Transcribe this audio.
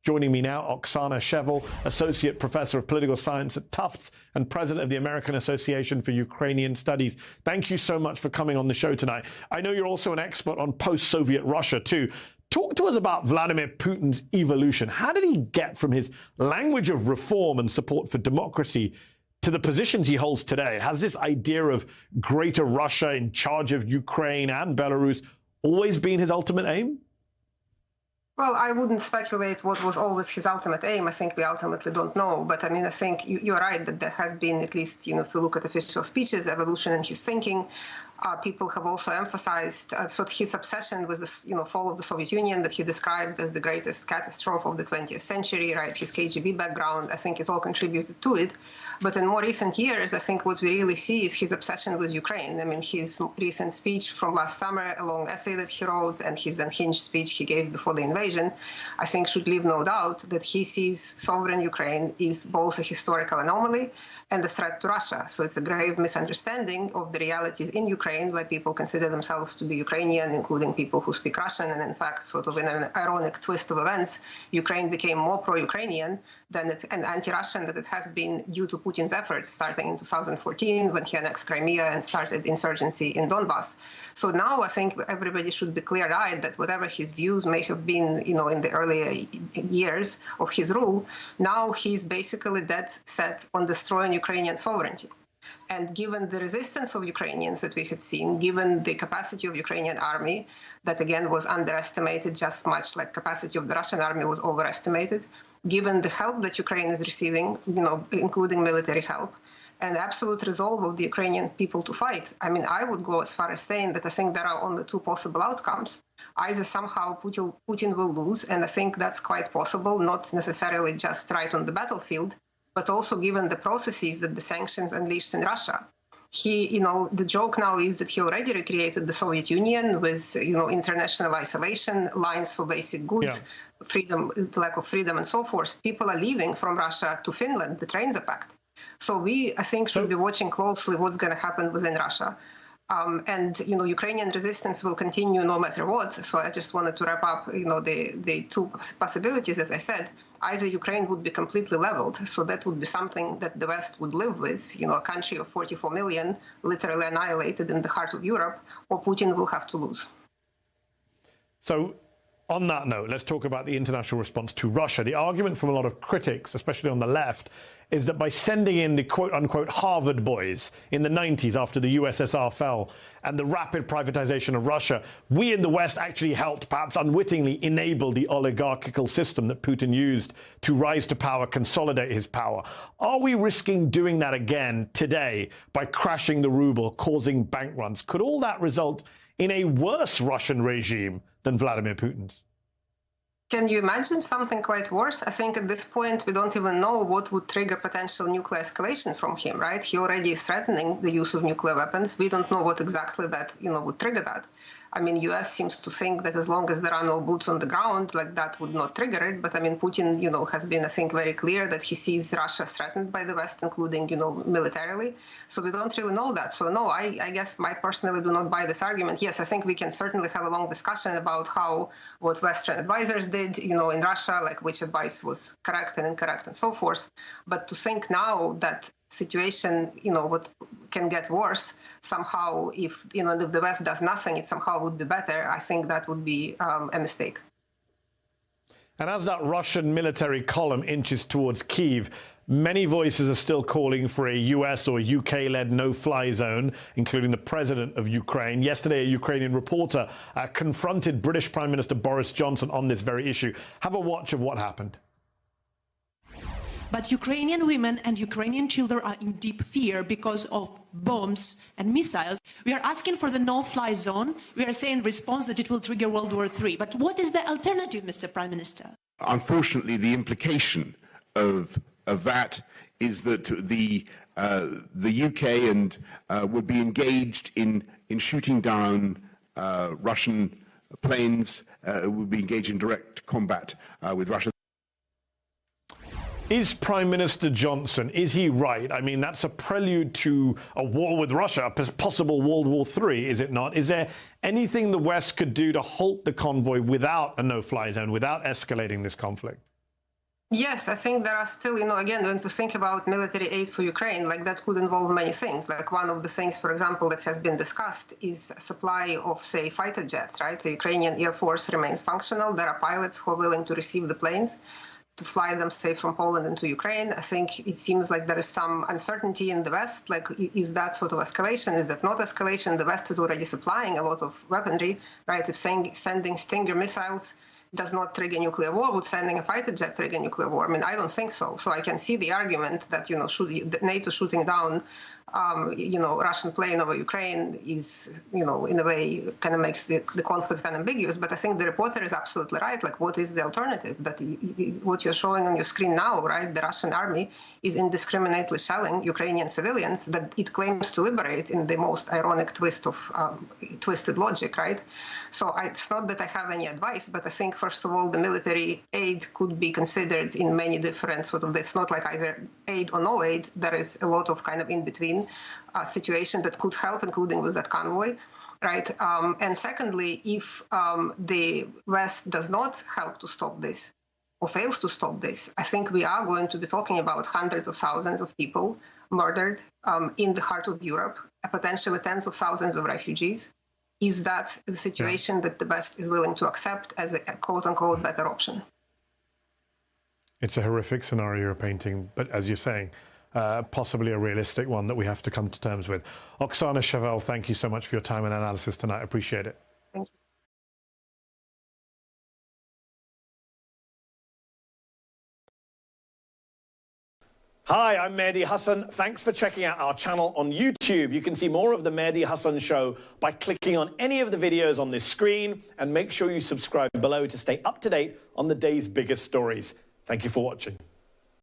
Joining me now, Oksana Shevel, Associate Professor of Political Science at Tufts and President of the American Association for Ukrainian Studies. Thank you so much for coming on the show tonight. I know you're also an expert on post-Soviet Russia, too. Talk to us about Vladimir Putin's evolution. How did he get from his language of reform and support for democracy to the positions he holds today? Has this idea of greater Russia in charge of Ukraine and Belarus always been his ultimate aim? Well, I wouldn't speculate what was always his ultimate aim. I think we ultimately don't know. But I mean, I think you're right that there has been, at least, if you look at official speeches, evolution in his thinking. People have also emphasized sort of his obsession with this, fall of the Soviet Union that he described as the greatest catastrophe of the 20th century, right? His KGB background, I think it all contributed to it. But in more recent years, I think what we really see is his obsession with Ukraine. I mean, his recent speech from last summer, a long essay that he wrote, and his unhinged speech he gave before the invasion, I think should leave no doubt that he sees sovereign Ukraine is both a historical anomaly and a threat to Russia. So it's a grave misunderstanding of the realities in Ukraine, where people consider themselves to be Ukrainian, including people who speak Russian. And in fact, sort of in an ironic twist of events, Ukraine became more pro-Ukrainian and anti-Russian than it has been due to Putin's efforts starting in 2014 when he annexed Crimea and started insurgency in Donbass. So now I think everybody should be clear-eyed that whatever his views may have been, in the earlier years of his rule, now he's basically dead set on destroying Ukrainian sovereignty. And given the resistance of Ukrainians that we had seen, given the capacity of Ukrainian army, that again was underestimated just much like capacity of the Russian army was overestimated, given the help that Ukraine is receiving, including military help, and absolute resolve of the Ukrainian people to fight. I mean, I would go as far as saying that I think there are only two possible outcomes. Either somehow Putin will lose, and I think that's quite possible, not necessarily just right on the battlefield, but also given the processes that the sanctions unleashed in Russia. The joke now is that he already recreated the Soviet Union with, international isolation, lines for basic goods, freedom, lack of freedom, and so forth. People are leaving from Russia to Finland. The trains are packed. So we, I think, should be watching closely what's going to happen within Russia. Ukrainian resistance will continue no matter what. So I just wanted to wrap up, the two possibilities, as I said. Either Ukraine would be completely leveled, so that would be something that the West would live with, a country of 44 million literally annihilated in the heart of Europe, or Putin will have to lose. So on that note, let's talk about the international response to Russia. The argument from a lot of critics, especially on the left, is that by sending in the quote-unquote Harvard boys in the 90s after the USSR fell and the rapid privatization of Russia, we in the West actually helped, perhaps unwittingly, enable the oligarchical system that Putin used to rise to power, consolidate his power. Are we risking doing that again today by crashing the ruble, causing bank runs? Could all that result in a worse Russian regime than Vladimir Putin's? Can you imagine something quite worse? I think at this point, we don't even know what would trigger potential nuclear escalation from him, right? He already is threatening the use of nuclear weapons. We don't know what exactly that, would trigger that. I mean, U.S. seems to think that as long as there are no boots on the ground, like that would not trigger it. But I mean, Putin, has been, I think, very clear that he sees Russia threatened by the West, including, militarily. So we don't really know that. So no, I guess I personally do not buy this argument. Yes, I think we can certainly have a long discussion about what Western advisors did, in Russia, like which advice was correct and incorrect and so forth. But to think now that situation, what can get worse somehow, if the West does nothing, it somehow would be better. I think that would be a mistake. And as that Russian military column inches towards Kyiv, many voices are still calling for a US or UK-led no-fly zone, including the president of Ukraine. Yesterday, a Ukrainian reporter confronted British Prime Minister Boris Johnson on this very issue. Have a watch of what happened. But Ukrainian women and Ukrainian children are in deep fear because of bombs and missiles. We are asking for the no-fly zone. We are saying in response that it will trigger World War III. But what is the alternative, Mr. Prime Minister? Unfortunately, the implication of that is that the UK and would be engaged in shooting down Russian planes, would be engaged in direct combat with Russia. Is Prime Minister Johnson, is he right? I mean, that's a prelude to a war with Russia, a possible World War III, is it not? Is there anything the West could do to halt the convoy without a no-fly zone, without escalating this conflict? Yes, I think there are still, again, when we think about military aid for Ukraine, like that could involve many things. Like one of the things, for example, that has been discussed is supply of, say, fighter jets, right? The Ukrainian Air Force remains functional. There are pilots who are willing to receive the planes to fly them, say, from Poland into Ukraine. I think it seems like there is some uncertainty in the West. Like, is that sort of escalation? Is that not escalation? The West is already supplying a lot of weaponry, right? If sending Stinger missiles does not trigger nuclear war, would sending a fighter jet trigger nuclear war? I mean, I don't think so. So I can see the argument that, NATO shooting down, Russian plane over Ukraine is, in a way, kind of makes the conflict unambiguous. But I think the reporter is absolutely right. Like, what is the alternative? That what you're showing on your screen now, right? The Russian army is indiscriminately shelling Ukrainian civilians that it claims to liberate in the most ironic twist of twisted logic, right? So it's not that I have any advice, but I think, first of all, the military aid could be considered in many different it's not like either aid or no aid. There is a lot of kind of in-between situation that could help, including with that convoy, right? And secondly, if the West does not help to stop this or fails to stop this, I think we are going to be talking about hundreds of thousands of people murdered in the heart of Europe, potentially tens of thousands of refugees. Is that the situation that the West is willing to accept as a quote-unquote better option? It's a horrific scenario you're painting, but as you're saying, possibly a realistic one that we have to come to terms with. Oksana Chevelle, thank you so much for your time and analysis tonight. I appreciate it. Thank you. Hi, I'm Mehdi Hasan. Thanks for checking out our channel on YouTube. You can see more of the Mehdi Hasan Show by clicking on any of the videos on this screen, and make sure you subscribe below to stay up to date on the day's biggest stories. Thank you for watching.